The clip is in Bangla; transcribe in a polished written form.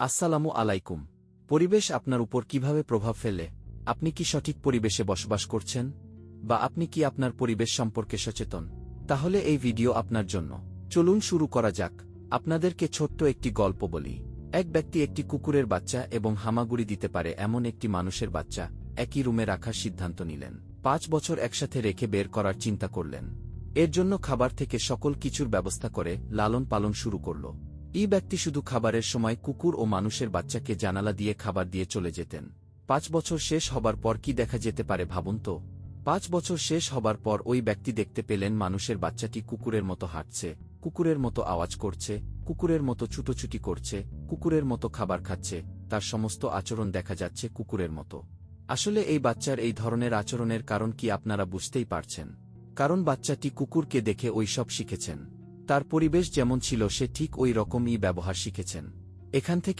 আসসালামু আলাইকুম। পরিবেশ আপনার উপর কিভাবে প্রভাব ফেলে? আপনি কি সঠিক পরিবেশে বসবাস করছেন? বা আপনি কি আপনার পরিবেশ সম্পর্কে সচেতন? তাহলে এই ভিডিও আপনার জন্য। চলুন শুরু করা যাক। আপনাদেরকে ছোট্ট একটি গল্প বলি। এক ব্যক্তি একটি কুকুরের বাচ্চা এবং হামাগুড়ি দিতে পারে এমন একটি মানুষের বাচ্চা একই রুমে রাখার সিদ্ধান্ত নিলেন। 5 বছর একসাথে রেখে বের করার চিন্তা করলেন। এর জন্য খাবার থেকে সকল কিছুর ব্যবস্থা করে লালন পালন শুরু করল। এই ব্যক্তি শুধু খাবারের সময় কুকুর ও মানুষের বাচ্চাকে জানালা দিয়ে খাবার দিয়ে চলে যেতেন। 5 বছর শেষ হবার পর কি দেখা যেতে পারে ভাবুন তো। 5 বছর শেষ হবার পর ওই ব্যক্তি দেখতে পেলেন মানুষের বাচ্চাটি কুকুরের মতো হাঁটছে, কুকুরের মতো আওয়াজ করছে, কুকুরের মতো ছুটোছুটি করছে, কুকুরের মতো খাবার খাচ্ছে, তার সমস্ত আচরণ দেখা যাচ্ছে কুকুরের মতো। আসলে এই বাচ্চার এই ধরনের আচরণের কারণ কি আপনারা বুঝতেই পারছেন? কারণ বাচ্চাটি কুকুরকে দেখে ওই সব শিখেছেন। তার পরিবেশ যেমন ছিল সে ঠিক ওই রকমই ব্যবহার শিখেছেন। এখান থেকে